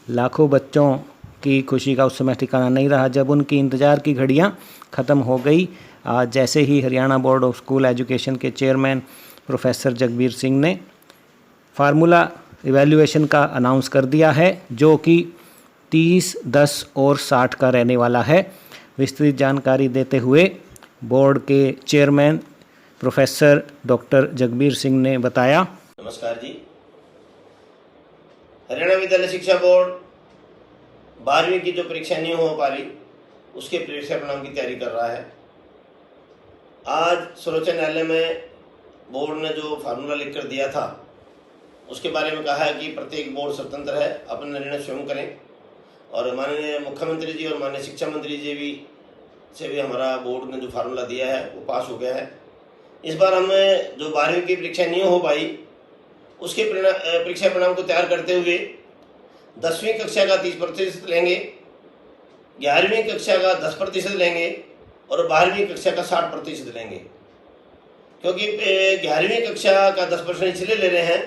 लाखों बच्चों की खुशी का उस समय ठिकाना नहीं रहा जब उनकी इंतज़ार की घड़ियां ख़त्म हो गई। आज जैसे ही Haryana board of school education के चेयरमैन प्रोफेसर जगबीर सिंह ने फार्मूला इवैल्यूएशन का अनाउंस कर दिया है, जो कि 30, 10 और 60 का रहने वाला है। विस्तृत जानकारी देते हुए बोर्ड के chairman professor doctor Jagbir Singh ने बताया। नमस्कार जी। हरियाणा विद्यालय शिक्षा बोर्ड 12वीं की जो परीक्षा नहीं हो पा रही उसके परीक्षा परिणाम की तैयारी कर रहा है। आज सर्वोच्च न्यायालय में बोर्ड ने जो फार्मूला लिख कर दिया था उसके बारे में कहा है कि प्रत्येक बोर्ड स्वतंत्र है, अपना निर्णय स्वयं करें। और माननीय मुख्यमंत्री जी और माननीय शिक्षा मंत्री जी से भी हमारा बोर्ड ने जो फार्मूला दिया है वो पास हो गया है। इस बार हमें जो 12वीं की परीक्षा नहीं हो पाई उसके परीक्षा परिणाम को तैयार करते हुए 10वीं कक्षा का 30% लेंगे, 11वीं कक्षा का 10% लेंगे और 12वीं कक्षा का 60% लेंगे। क्योंकि 11वीं कक्षा का 10% इसलिए ले रहे हैं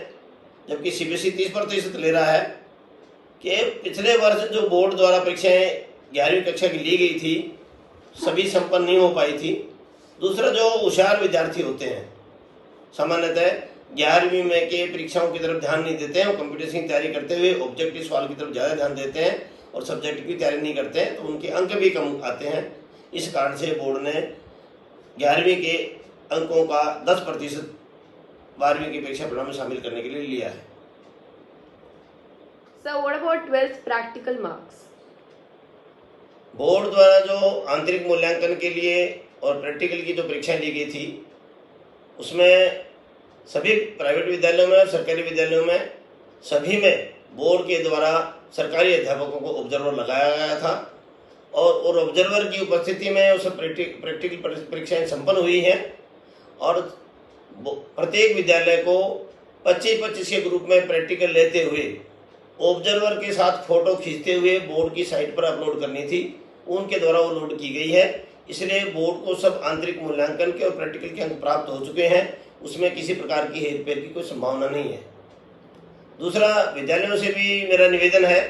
जबकि सीबीएसई 30% ले रहा है कि पिछले वर्ष जो बोर्ड द्वारा परीक्षाएं 11वीं कक्षा की ली गई थी सभी संपन्न नहीं हो पाई थी। दूसरा, जो होशियार विद्यार्थी होते हैं सामान्यतः 11वीं में के परीक्षाओं की तरफ ध्यान नहीं देते हैं और कंप्यूटेशन की तैयारी करते हुए ऑब्जेक्टिव सवाल की तरफ ज़्यादा ध्यान देते हैं और सब्जेक्ट की तैयारी नहीं करते हैं, तो उनके अंक भी कम आते हैं। इस कारण से बोर्ड ने 11वीं के अंकों का 10% 12वीं की परीक्षा परिणाम में शामिल करने के लिए लिया है। Sir, what about 12th practical marks? Board द्वारा जो आंतरिक मूल्यांकन के लिए और प्रैक्टिकल की जो परीक्षाएं ली गई थी उसमें सभी प्राइवेट विद्यालयों में और सरकारी विद्यालयों में सभी में बोर्ड के द्वारा सरकारी अध्यापकों को ऑब्जर्वर लगाया गया था और ऑब्जर्वर की उपस्थिति में उस प्रैक्टिकल परीक्षाएं संपन्न हुई हैं और प्रत्येक विद्यालय को 25-25 के ग्रुप में प्रैक्टिकल लेते हुए ऑब्जर्वर के साथ फोटो खींचते हुए बोर्ड की साइट पर अपलोड करनी थी। उनके द्वारा वो लोड की गई है, इसलिए बोर्ड को सब आंतरिक मूल्यांकन के और प्रैक्टिकल के अंक प्राप्त हो चुके हैं। उसमें किसी प्रकार की हेरफेर की कोई संभावना नहीं है। दूसरा, विद्यालयों से भी मेरा निवेदन है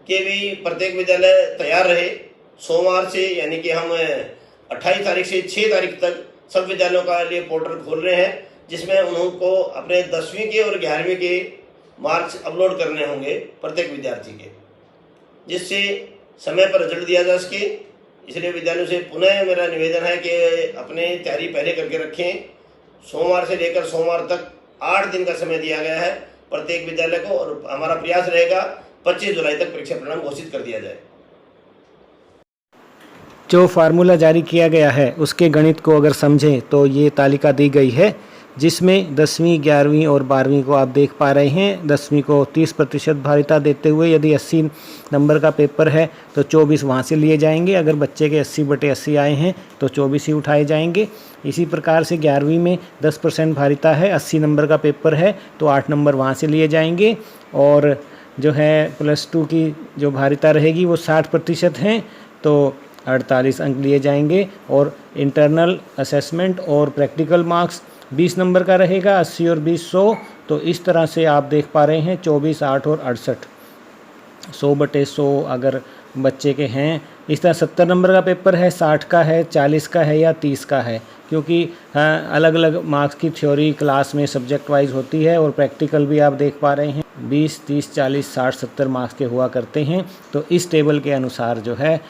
कि भी प्रत्येक विद्यालय तैयार रहे। सोमवार से यानी कि हम 28 तारीख से 6 तारीख तक सब विद्यालयों का लिए पोर्टल खोल रहे हैं जिसमें उनको अपने 10वीं के और 11वीं के मार्क्स अपलोड करने होंगे प्रत्येक विद्यार्थी के, जिससे समय पर रिजल्ट दिया जा सके। इसलिए विद्यालयों से पुनः मेरा निवेदन है कि अपने तैयारी पहले करके रखें। सोमवार से लेकर सोमवार तक 8 दिन का समय दिया गया है प्रत्येक विद्यालय को और हमारा प्रयास रहेगा 25 जुलाई तक परीक्षा परिणाम घोषित कर दिया जाए। जो फार्मूला जारी किया गया है उसके गणित को अगर समझें तो ये तालिका दी गई है जिसमें 10वीं, 11वीं और 12वीं को आप देख पा रहे हैं। 10वीं को 30% भारिता देते हुए यदि 80 नंबर का पेपर है तो 24 वहाँ से लिए जाएंगे। अगर बच्चे के 80/80 आए हैं तो 24 ही उठाए जाएंगे। इसी प्रकार से 11वीं में 10% भारिता है, 80 नंबर का पेपर है तो 8 नंबर वहाँ से लिए जाएंगे। और जो है +2 की जो भारिता रहेगी वो 60% हैं तो 48 अंक लिए जाएंगे। और इंटरनल असेसमेंट और प्रैक्टिकल मार्क्स 20 नंबर का रहेगा, 80 और 20 100। तो इस तरह से आप देख पा रहे हैं 24, 8 और 68, 100/100 अगर बच्चे के हैं। इस तरह 70 नंबर का पेपर है, 60 का है, 40 का है या 30 का है, क्योंकि अलग अलग मार्क्स की थ्योरी क्लास में सब्जेक्ट वाइज होती है। और प्रैक्टिकल भी आप देख पा रहे हैं 20, 30, 40, 60, 70 मार्क्स के हुआ करते हैं। तो इस टेबल के अनुसार जो है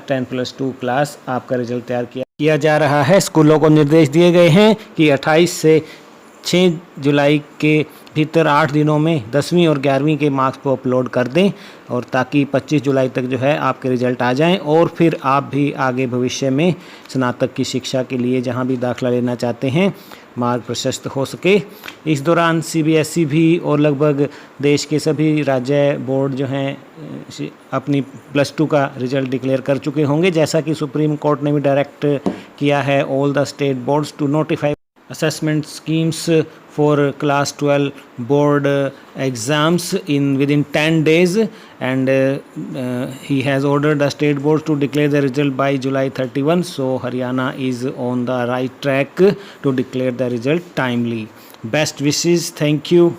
10+2 क्लास आपका रिजल्ट तैयार किया जा रहा है। स्कूलों को निर्देश दिए गए हैं कि 28 से 6 जुलाई के भीतर 8 दिनों में 10वीं और 11वीं के मार्क्स को अपलोड कर दें और ताकि 25 जुलाई तक जो है आपके रिज़ल्ट आ जाएं और फिर आप भी आगे भविष्य में स्नातक की शिक्षा के लिए जहां भी दाखिला लेना चाहते हैं मार्ग प्रशस्त हो सके। इस दौरान सीबीएसई भी और लगभग देश के सभी राज्य बोर्ड जो हैं अपनी +2 का रिज़ल्ट डिक्लेयर कर चुके होंगे, जैसा कि सुप्रीम कोर्ट ने भी डायरेक्ट किया है all the state boards to notify assessment schemes for class 12 board exams within 10 days, and he has ordered the state boards to declare the result by July 31. So Haryana is on the right track to declare the result timely. Best wishes. Thank you.